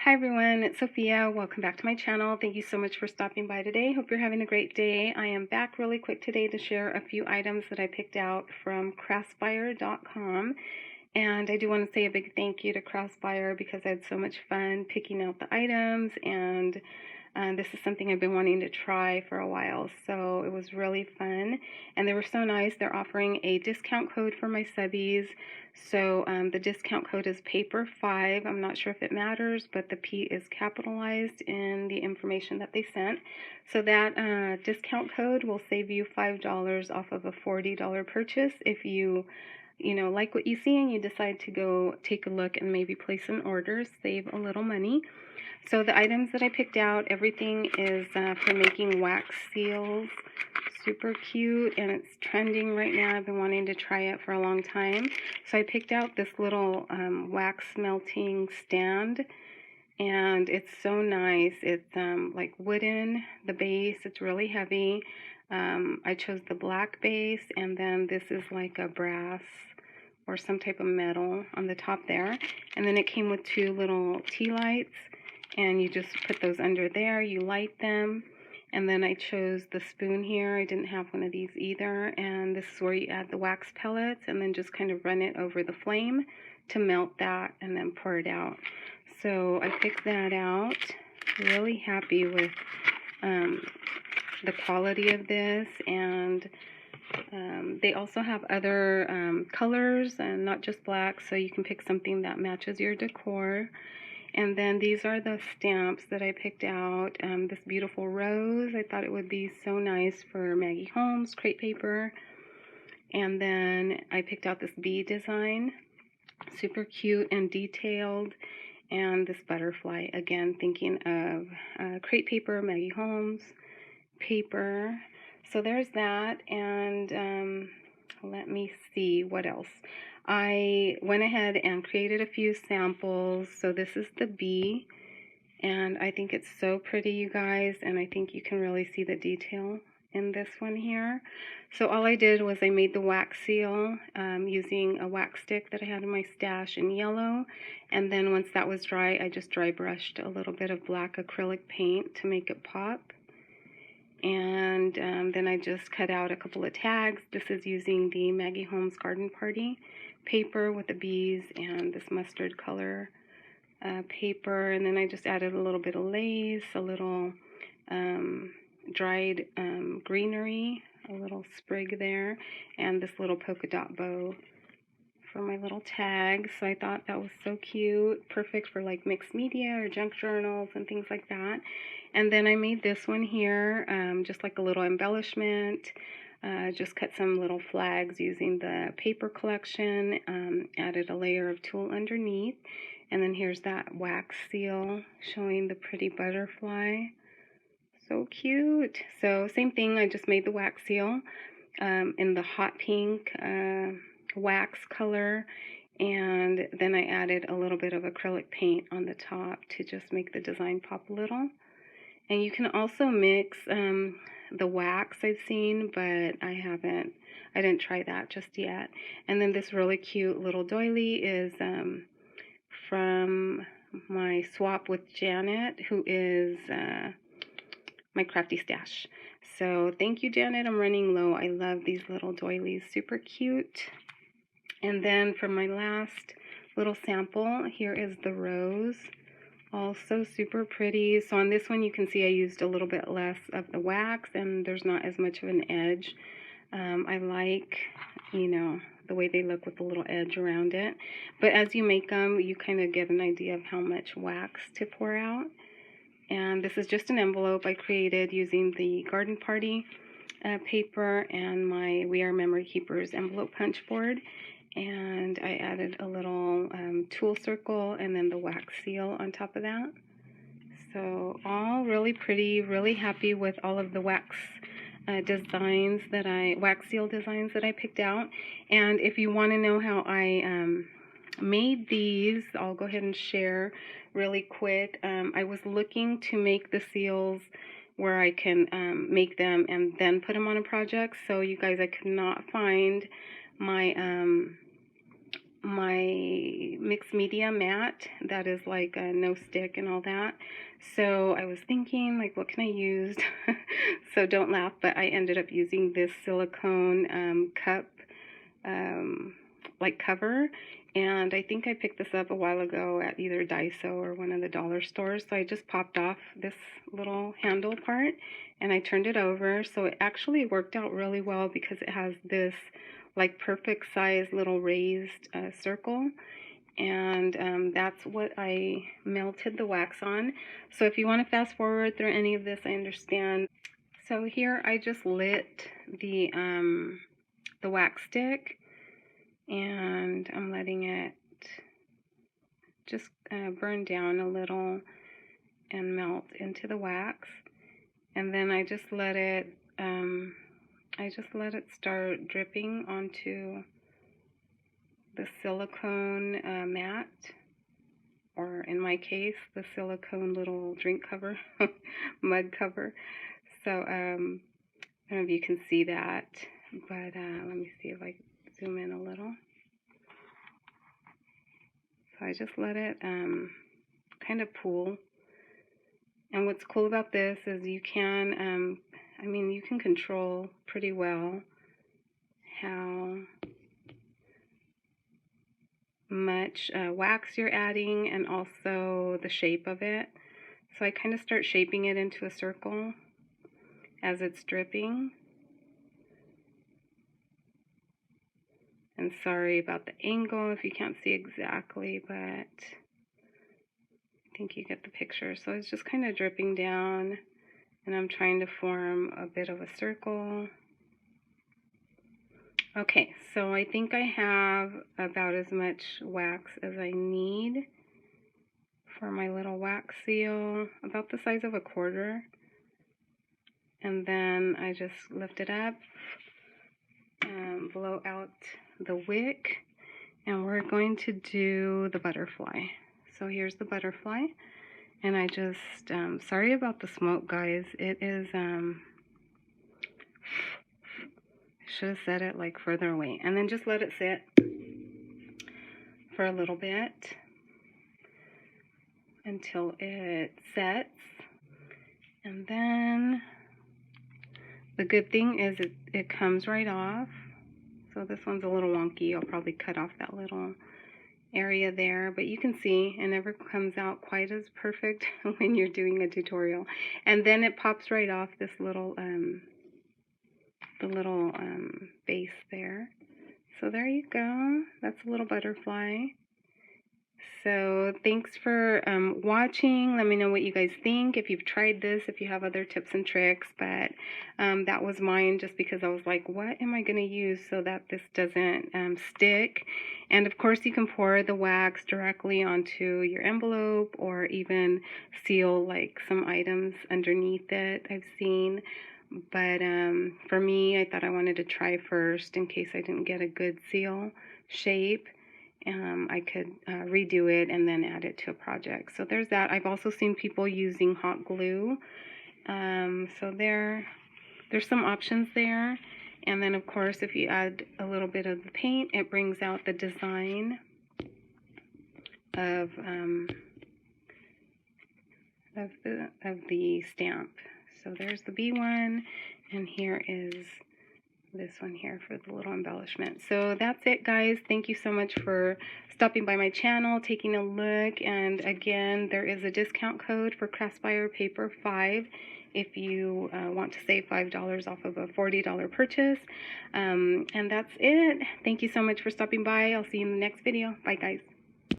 Hi everyone, it's Sophia. Welcome back to my channel. Thank you so much for stopping by today. Hope you're having a great day. I am back really quick today to share a few items that I picked out from craftbuyer.com. And I do want to say a big thank you to Crossbuyer because I had so much fun picking out the items, and this is something I've been wanting to try for a while, so it was really fun. And they were so nice. They're offering a discount code for my subbies. So the discount code is paper5. I'm not sure if it matters, but the P is capitalized in the information that they sent. So that discount code will save you $5 off of a $40 purchase if you like what you see and you decide to go take a look and maybe place an order, save a little money. So the items that I picked out, everything is for making wax seals. Super cute, and it's trending right now. I've been wanting to try it for a long time. So I picked out this little wax melting stand, and it's so nice. It's like wooden, the base, it's really heavy. I chose the black base, and then this is like a brass or some type of metal on the top there. And then it came with two little tea lights, and you just put those under there, you light them. And then I chose the spoon here. I didn't have one of these either. And this is where you add the wax pellets and then just kind of run it over the flame to melt that and then pour it out. So I picked that out. Really happy with the quality of this, and they also have other colors and not just black, so you can pick something that matches your decor. And then these are the stamps that I picked out. This beautiful rose, I thought it would be so nice for Maggie Holmes crepe paper. And then I picked out this bee design, super cute and detailed. And this butterfly, again, thinking of crepe paper, Maggie Holmes paper. So there's that, and let me see what else. I went ahead and created a few samples. So this is the bee, and I think it's so pretty, you guys, and I think you can really see the detail in this one here. So all I did was I made the wax seal using a wax stick that I had in my stash in yellow, and then once that was dry, I just dry brushed a little bit of black acrylic paint to make it pop. And then I just cut out a couple of tags. This is using the Maggie Holmes Garden Party paper with the bees and this mustard color paper. And then I just added a little bit of lace, a little dried greenery, a little sprig there, and this little polka dot bow for my little tags. So I thought that was so cute, perfect for like mixed media or junk journals and things like that. And then I made this one here, just like a little embellishment. Just cut some little flags using the paper collection, added a layer of tulle underneath, and then here's that wax seal showing the pretty butterfly. So cute. So same thing, I just made the wax seal in the hot pink wax color, and then I added a little bit of acrylic paint on the top to just make the design pop a little. And you can also mix the wax, I've seen, but I didn't try that just yet. And then this really cute little doily is from my swap with Janet, who is my crafty stash. So thank you, Janet. I'm running low. I love these little doilies, super cute. And then for my last little sample, here is the rose. Also super pretty. So on this one you can see I used a little bit less of the wax and there's not as much of an edge. I like, the way they look with the little edge around it. But as you make them, you kind of get an idea of how much wax to pour out. And this is just an envelope I created using the Garden Party paper and my We Are Memory Keepers envelope punch board. And I added a little tulle circle and then the wax seal on top of that. So all really pretty, really happy with all of the wax seal designs that I picked out. And if you want to know how I made these, I'll go ahead and share really quick. I was looking to make the seals where I can make them and then put them on a project. So you guys, I could not find my my mixed media mat that is like a no stick and all that. So I was thinking, like, what can I use? So don't laugh, but I ended up using this silicone cup like cover, and I think I picked this up a while ago at either Daiso or one of the dollar stores. So I just popped off this little handle part and I turned it over. So it actually worked out really well because it has this like perfect size little raised circle, and that's what I melted the wax on. So if you want to fast forward through any of this, I understand. So here I just lit the wax stick, and I'm letting it just burn down a little and melt into the wax, and then I just let it start dripping onto the silicone mat, or in my case, the silicone little drink cover, mug cover. So I don't know if you can see that, but let me see if I zoom in a little. So I just let it kind of pool. And what's cool about this is you can, you can control pretty well how much wax you're adding and also the shape of it. So I kind of start shaping it into a circle as it's dripping. And sorry about the angle if you can't see exactly, but I think you get the picture. So it's just kind of dripping down, and I'm trying to form a bit of a circle. Okay, so I think I have about as much wax as I need for my little wax seal, about the size of a quarter. And then I just lift it up and blow out the wick, and we're going to do the butterfly. So here's the butterfly, and I just, sorry about the smoke, guys. It is, should have said it like further away. And then just let it sit for a little bit until it sets. And then the good thing is it comes right off. So this one's a little wonky. I'll probably cut off that little area there, but you can see it never comes out quite as perfect when you're doing a tutorial. And then it pops right off this little the little base there. So there you go. That's a little butterfly. So thanks for watching. Let me know what you guys think, if you've tried this, if you have other tips and tricks. But that was mine, just because I was like, what am I going to use so that this doesn't stick? And of course you can pour the wax directly onto your envelope, or even seal like some items underneath it, I've seen. But for me, I thought I wanted to try first in case I didn't get a good seal shape. I could redo it and then add it to a project. So there's that. I've also seen people using hot glue. So there's some options there. And then of course, if you add a little bit of the paint, it brings out the design of the stamp. So there's the B one, and here is this one here for the little embellishment. So that's it, guys. Thank you so much for stopping by my channel, taking a look. And again, there is a discount code for Craftspire Paper 5 if you want to save $5 off of a $40 purchase. And that's it. Thank you so much for stopping by. I'll see you in the next video. Bye, guys.